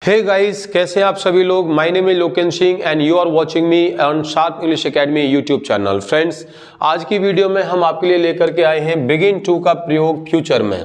Hey guys, कैसे हैं आप सभी लोग। My name is Loken Singh and you are watching me on sharp English academy YouTube channel. Friends, आज की वीडियो में हम आपके लिए लेकर के आए हैं बिगिन टू का प्रयोग फ्यूचर में।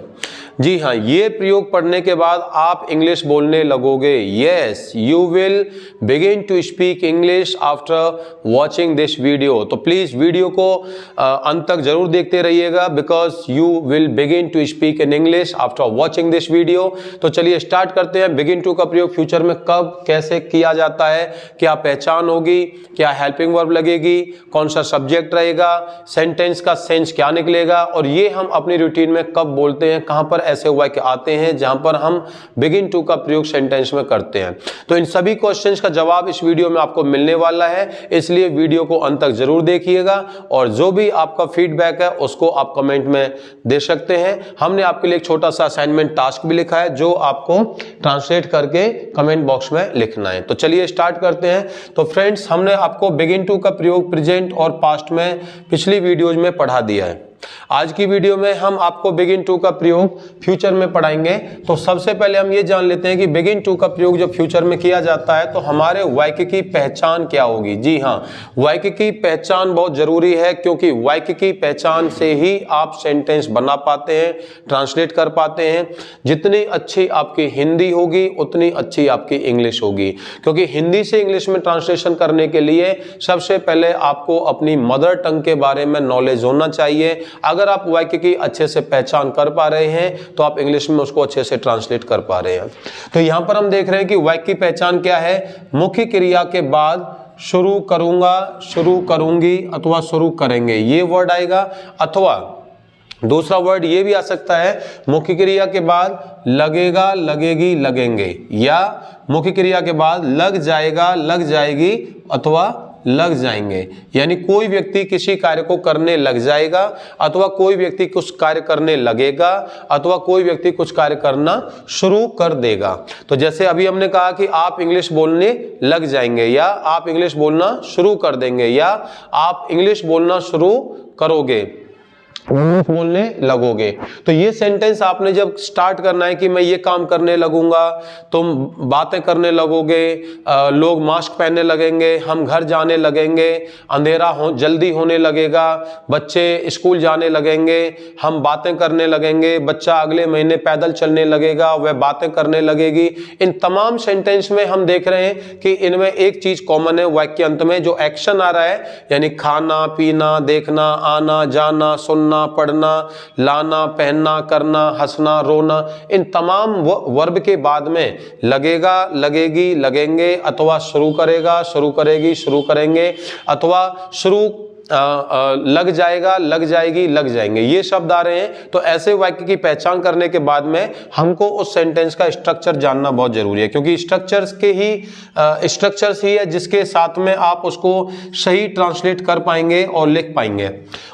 जी हाँ, ये प्रयोग पढ़ने के बाद आप इंग्लिश बोलने लगोगे। Yes, you will begin to speak English after watching this video. तो प्लीज वीडियो को अंत तक जरूर देखते रहिएगा, because you will begin to speak in English after watching this video. तो चलिए स्टार्ट करते हैं। बिगिन टू का प्रयोग फ्यूचर में कब कैसे किया जाता है, क्या पहचान होगी, क्या हेल्पिंग वर्ब लगेगी, कौन सा सब्जेक्ट रहेगा, सेंटेंस का सेंस क्या निकलेगा, और ये हम अपनी रूटीन में कब बोलते हैं, कहां पर ऐसे वाक्य आते हैं जहां पर हम बिगिन टू का प्रयोग सेंटेंस में करते हैं। तो इन सभी क्वेश्चंस का जवाब इस वीडियो में आपको मिलने वाला है, इसलिए वीडियो को अंत तक जरूर देखिएगा। और जो भी आपका फीडबैक है उसको आप कमेंट में दे सकते हैं। हमने आपके लिए एक छोटा सा असाइनमेंट टास्क भी लिखा है जो आपको ट्रांसलेट करके कमेंट बॉक्स में लिखना है। तो चलिए स्टार्ट करते हैं। तो फ्रेंड्स, हमने आपको बिगिन टू का प्रयोग प्रेजेंट और पास्ट में पिछली वीडियोज में पढ़ा दिया है। आज की वीडियो में हम आपको बिगिन टू का प्रयोग फ्यूचर में पढ़ाएंगे। तो सबसे पहले हम ये जान लेते हैं कि बिगिन टू का प्रयोग जब फ्यूचर में किया जाता है तो हमारे वाक्य की पहचान क्या होगी। जी हाँ, वाक्य की पहचान बहुत जरूरी है, क्योंकि वाक्य की पहचान से ही आप सेंटेंस बना पाते हैं, ट्रांसलेट कर पाते हैं। जितनी अच्छी आपकी हिंदी होगी उतनी अच्छी आपकी इंग्लिश होगी, क्योंकि हिंदी से इंग्लिश में ट्रांसलेशन करने के लिए सबसे पहले आपको अपनी मदर टंग के बारे में नॉलेज होना चाहिए। अगर आप वाक्य की अच्छे से पहचान कर पा रहे हैं तो आप इंग्लिश में उसको अच्छे से ट्रांसलेट कर पा रहे हैं। तो यहां पर हम देख रहे हैं कि वाक्य की पहचान क्या है। मुख्य क्रिया के बाद शुरू करूंगा, शुरू करूंगी अथवा शुरू करेंगे, ये वर्ड आएगा। अथवा दूसरा वर्ड ये भी आ सकता है, मुख्य क्रिया के बाद लगेगा, लगेगी, लगेंगे, या मुख्य क्रिया के बाद लग जाएगा, लग जाएगी अथवा लग जाएंगे। यानी कोई व्यक्ति किसी कार्य को करने लग जाएगा, अथवा कोई व्यक्ति कुछ कार्य करने लगेगा, अथवा कोई व्यक्ति कुछ कार्य करना शुरू कर देगा। तो जैसे अभी हमने कहा कि आप इंग्लिश बोलने लग जाएंगे, या आप इंग्लिश बोलना शुरू कर देंगे, या आप इंग्लिश बोलना शुरू करोगे, इंग्लिश बोलने लगोगे। तो ये सेंटेंस आपने जब स्टार्ट करना है कि मैं ये काम करने लगूंगा, तुम बातें करने लगोगे, लोग मास्क पहनने लगेंगे, हम घर जाने लगेंगे, अंधेरा जल्दी होने लगेगा, बच्चे स्कूल जाने लगेंगे, हम बातें करने लगेंगे, बच्चा अगले महीने पैदल चलने लगेगा, वह बातें करने लगेगी। इन तमाम सेंटेंस में हम देख रहे हैं कि इनमें एक चीज कॉमन है, वाक्य अंत में जो एक्शन आ रहा है, यानी खाना, पीना, देखना, आना, जाना, सुनना, पढ़ना, लाना, पहनना, करना, हंसना, रोना, इन तमाम वर्ब के बाद में लगेगा, लगेगी, लगेंगे अथवा शुरू करेगा, शुरू करेगी, शुरू करेंगे अथवा शुरू लग जाएगा, लग जाएगी, लग जाएंगे, ये शब्द आ रहे हैं। तो ऐसे वाक्य की पहचान करने के बाद में हमको उस सेंटेंस का स्ट्रक्चर जानना बहुत जरूरी है, क्योंकि स्ट्रक्चर्स ही है जिसके साथ में आप उसको सही ट्रांसलेट कर पाएंगे और लिख पाएंगे।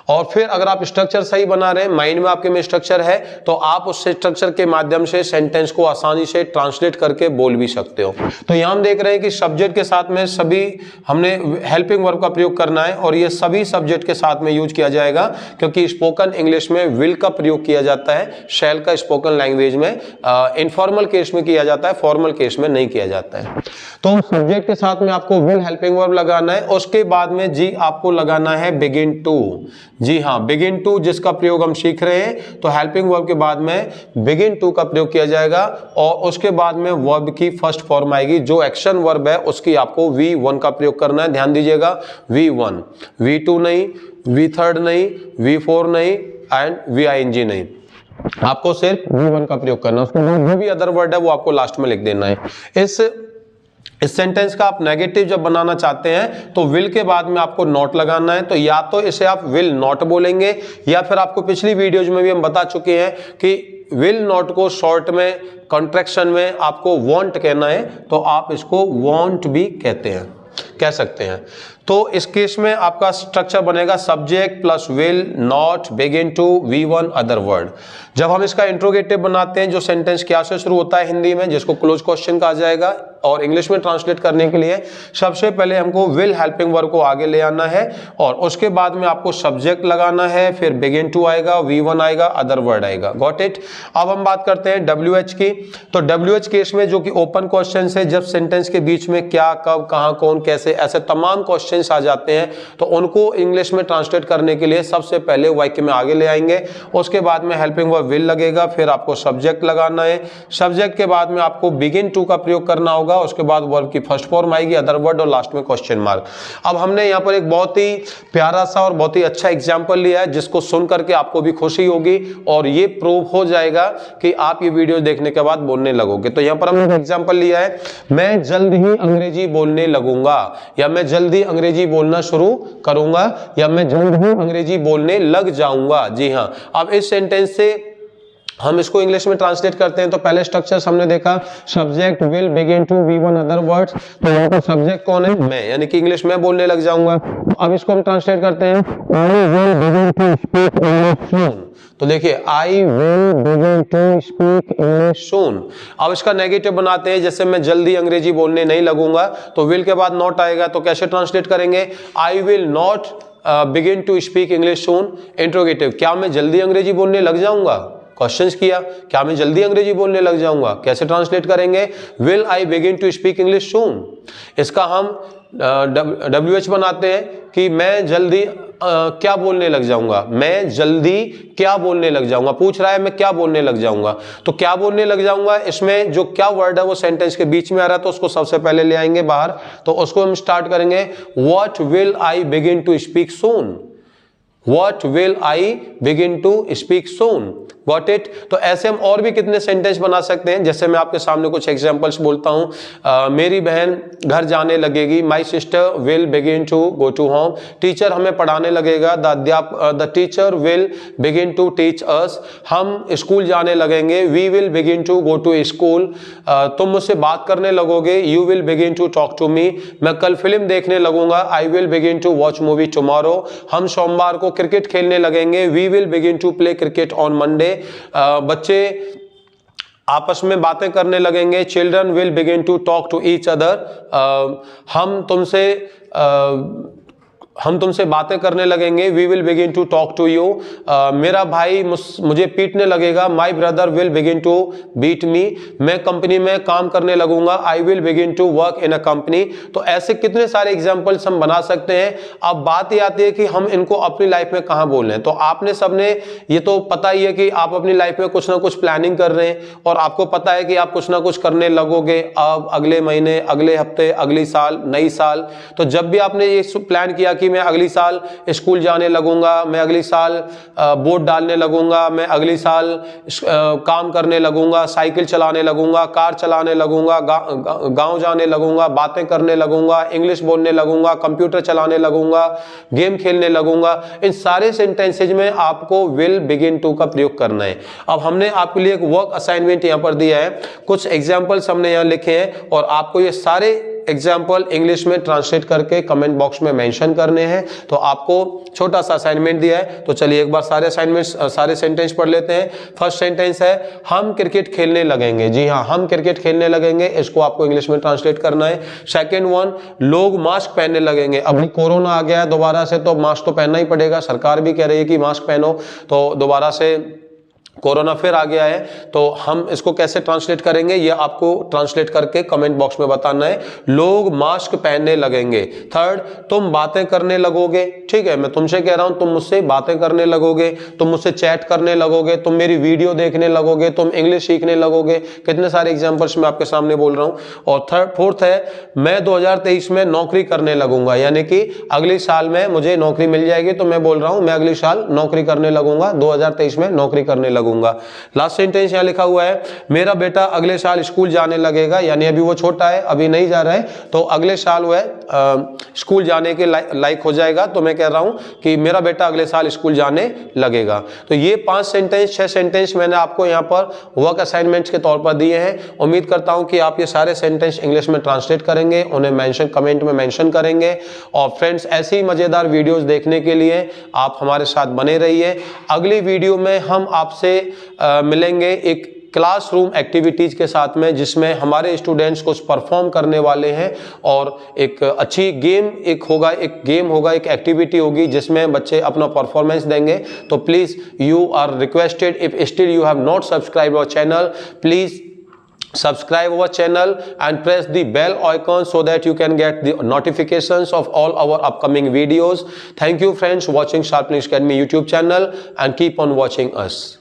और फिर अगर आप स्ट्रक्चर सही बना रहे हैं, माइंड में आपके में स्ट्रक्चर है, तो आप उस स्ट्रक्चर के माध्यम से सेंटेंस को आसानी से ट्रांसलेट करके बोल भी सकते हो। तो यहां हम देख रहे हैं कि सब्जेक्ट के साथ में सभी हमने हेल्पिंग वर्ब का प्रयोग करना है, और ये सभी सब्जेक्ट के साथ में यूज किया जाएगा, क्योंकि स्पोकन इंग्लिश में विल का प्रयोग किया जाता है, शैल का स्पोकन लैंग्वेज में इनफॉर्मल केस में किया जाता है, फॉर्मल केस में नहीं किया जाता है। तो सब्जेक्ट के साथ में आपको विल हेल्पिंग वर्ब लगाना है, उसके बाद में जी आपको लगाना है बिगिन टू। जी हाँ, बिगिन टू जिसका प्रयोग हम सीख रहे हैं, तो हेल्पिंग वर्ब के बाद में बिगिन टू का प्रयोग किया जाएगा, और उसके बाद में वर्ब की फर्स्ट फॉर्म आएगी, जो एक्शन वर्ब है उसकी आपको V1 का प्रयोग करना है। ध्यान दीजिएगा, V1, V2 नहीं, V3 नहीं, V4 नहीं एंड VING नहीं, आपको सिर्फ V1 का प्रयोग करना है। उसके बाद जो भी अदर वर्ड है वो आपको लास्ट में लिख देना है। इस सेंटेंस का आप नेगेटिव जब बनाना चाहते हैं तो विल के बाद में आपको नॉट लगाना है। तो या तो इसे आप विल नॉट बोलेंगे, या फिर आपको पिछली वीडियोज में भी हम बता चुके हैं कि विल नॉट को शॉर्ट में कॉन्ट्रैक्शन में आपको वॉन्ट कहना है, तो आप इसको वॉन्ट भी कह सकते हैं। तो इस केस में आपका स्ट्रक्चर बनेगा subject plus will, not, begin to, V1 other word. जब हम इसका इंट्रोगेटिव बनाते हैं, जो सेंटेंस क्या से शुरू होता है हिंदी में, जिसको क्लोज क्वेश्चन कहा जाएगा, और इंग्लिश में ट्रांसलेट करने के लिए सबसे पहले हमको विल हेल्पिंग वर्ब को आगे ले आना है और उसके बाद में आपको सब्जेक्ट लगाना है, फिर बिगिन टू आएगा, V1 आएगा, अदर वर्ड आएगा। Got it. अब हम बात करते हैं WH की। तो WH केस में जो कि ओपन क्वेश्चन है, जब सेंटेंस के बीच में क्या, कब, कहां, कौन, कैसे, ऐसे तमाम क्वेश्चंस आ जाते हैं, तो उनको इंग्लिश में ट्रांसलेट करने के लिए सबसे पहले वाक्य में आगे ले आएंगे, उसके बाद में हेल्पिंग वर्ब विल लगेगा, फिर आपको सब्जेक्ट लगाना है, सब्जेक्ट के बाद में आपको बिगिन टू का प्रयोग करना होगा, उसके बाद वर्ब की फर्स्ट फॉर्म आएगी, अदर वर्ड, और लास्ट में क्वेश्चन मार्क। अब हमने यहाँ पर एक बहुत ही प्यारा सा और बहुत ही अच्छा एग्जाम्पल लिया है, जिसको सुन करके आपको भी खुशी होगी और ये प्रूव हो जाएगा कि आप ये वीडियो देखने के बाद बोलने लगोगे। तो यहाँ पर हमने एक एग्जाम्पल लिया है, मैं जल्द ही अंग्रेजी बोलने लगूंगा, या मैं जल्द ही अंग्रेजी बोलना शुरू करूंगा, या मैं जल्द ही अंग्रेजी बोलने लग जाऊंगा। जी हाँ, अब इस सेंटेंस से हम इसको इंग्लिश में ट्रांसलेट करते हैं। तो पहले स्ट्रक्चर हमने देखा, subject will begin to V1 other words. तो यहाँ पर सब्जेक्ट कौन है? मैं, यानी कि इंग्लिश में बोलने लग जाऊंगा। अब इसको हम ट्रांसलेट करते हैं, I will begin to speak English soon. तो देखिए, I will begin to speak English soon. अब इसका नेगेटिव बनाते हैं, जैसे मैं जल्दी अंग्रेजी बोलने नहीं लगूंगा, तो विल के बाद नॉट आएगा, तो कैसे ट्रांसलेट करेंगे? I will not begin to speak English soon. Interrogative, क्या मैं जल्दी अंग्रेजी बोलने लग जाऊंगा? क्वेश्चंस किया, क्या मैं जल्दी अंग्रेजी बोलने लग जाऊंगा? कैसे ट्रांसलेट करेंगे? Will I begin to speak English soon. इसका हम WH बनाते हैं कि मैं जल्दी क्या बोलने लग जाऊंगा, मैं जल्दी क्या बोलने लग जाऊंगा। पूछ रहा है मैं क्या बोलने लग जाऊंगा, तो क्या बोलने लग जाऊंगा, इसमें जो क्या वर्ड है वो सेंटेंस के बीच में आ रहा है, तो उसको सबसे पहले ले आएंगे बाहर। तो उसको हम स्टार्ट करेंगे, what will I begin to speak soon. What will I begin to speak soon? Got it? तो ऐसे हम और भी कितने सेंटेंस बना सकते हैं, जैसे मैं आपके सामने कुछ एग्जांपल्स बोलता हूँ। मेरी बहन घर जाने लगेगी, my sister will begin to go to home. Teacher हमें पढ़ाने लगेगा, the teacher will begin to teach us. हम स्कूल जाने लगेंगे, we will begin to go to school. तुम मुझसे बात करने लगोगे, you will begin to talk to me. मैं कल फिल्म देखने लगूंगा, I will begin to watch movie tomorrow. हम सोमवार को क्रिकेट खेलने लगेंगे, we will begin to play cricket on Monday. बच्चे आपस में बातें करने लगेंगे, children will begin to talk to each other. हम तुमसे बातें करने लगेंगे, we will begin to talk to you. मेरा भाई मुझे पीटने लगेगा, my brother will begin to beat me. मैं कंपनी में काम करने लगूंगा, I will begin to work in a company. तो ऐसे कितने सारे एग्जाम्पल्स हम बना सकते हैं। अब बात ये आती है कि हम इनको अपनी लाइफ में कहाँ बोल रहे हैं। तो आपने सबने ये तो पता ही है कि आप अपनी लाइफ में कुछ ना कुछ प्लानिंग कर रहे हैं, और आपको पता है कि आप कुछ ना कुछ करने लगोगे अब, अगले महीने, अगले हफ्ते, अगली साल, नई साल। तो जब भी आपने ये प्लान किया कि मैं अगली साल स्कूल जाने लगूंगा, मैं अगली साल बोर्ड डालने लगूंगा, मैं अगली साल काम करने लगूंगा, साइकिल चलाने लगूंगा, कार चलाने लगूंगा, गांव जाने लगूंगा, बातें करने लगूंगा, इंग्लिश बोलने लगूंगा, कंप्यूटर चलाने लगूंगा, गेम खेलने लगूंगा, इन सारे सेंटेंसेज में आपको विल बिगिन टू का प्रयोग करना है। अब हमने आपके लिए एक वर्क असाइनमेंट यहां पर दिया है, कुछ एग्जाम्पल्स हमने यहां लिखे हैं, और आपको ये सारे एग्जाम्पल इंग्लिश में ट्रांसलेट करके कमेंट बॉक्स में मेंशन करने हैं। तो आपको छोटा सा असाइनमेंट दिया है, तो चलिए एक बार सारे सेंटेंस पढ़ लेते हैं। फर्स्ट सेंटेंस है, हम क्रिकेट खेलने लगेंगे। जी हाँ, हम क्रिकेट खेलने लगेंगे, इसको आपको इंग्लिश में ट्रांसलेट करना है। सेकेंड वन, लोग मास्क पहनने लगेंगे। अभी कोरोना आ गया है दोबारा से, तो मास्क तो पहनना ही पड़ेगा, सरकार भी कह रही है कि मास्क पहनो, तो दोबारा से कोरोना फिर आ गया है, तो हम इसको कैसे ट्रांसलेट करेंगे, ये आपको ट्रांसलेट करके कमेंट बॉक्स में बताना है। लोग मास्क पहनने लगेंगे। थर्ड, तुम बातें करने लगोगे। ठीक है, मैं तुमसे कह रहा हूं, तुम मुझसे बातें करने लगोगे, तुम मुझसे चैट करने लगोगे, तुम मेरी वीडियो देखने लगोगे, तुम इंग्लिश सीखने लगोगे। कितने सारे एग्जाम्पल्स मैं आपके सामने बोल रहा हूं। और फोर्थ है, मैं 2023 में नौकरी करने लगूंगा, यानी कि अगले साल में मुझे नौकरी मिल जाएगी, तो मैं बोल रहा हूं मैं अगले साल नौकरी करने लगूंगा, 2023 में नौकरी करने लगूंगा। लास्ट सेंटेंस यहां लिखा हुआ है, मेरा बेटा अगले साल स्कूल जाने लगेगा, यानी अभी वो छोटा है, अभी नहीं जा रहा है, तो अगले साल वह स्कूल जाने के लायक हो जाएगा। तो मैं कह रहा हूं कि मेरा बेटा अगले साल स्कूल जाने लगेगा। तो ये 5 सेंटेंस 6 सेंटेंस मैंने आपको यहां पर वर्क असाइनमेंट्स के तौर पर दिए हैं। उम्मीद करता हूं कि आप ये सारे सेंटेंस इंग्लिश में ट्रांसलेट करेंगे, उन्हें कमेंट में मेंशन करेंगे। और फ्रेंड्स, ऐसी ही मजेदार वीडियोस देखने के लिए आप हमारे साथ बने रहिए। अगली वीडियो में हम आपसे मिलेंगे एक क्लासरूम एक्टिविटीज़ के साथ में, जिसमें हमारे स्टूडेंट्स कुछ परफॉर्म करने वाले हैं और एक अच्छी गेम होगा, एक एक्टिविटी होगी जिसमें बच्चे अपना परफॉर्मेंस देंगे। तो please you are requested, if still you have not subscribed our channel, please subscribe our channel and press the bell icon so that you can get the notifications of all our upcoming videos. Thank you friends watching Sharp English Academy YouTube channel and keep on watching us.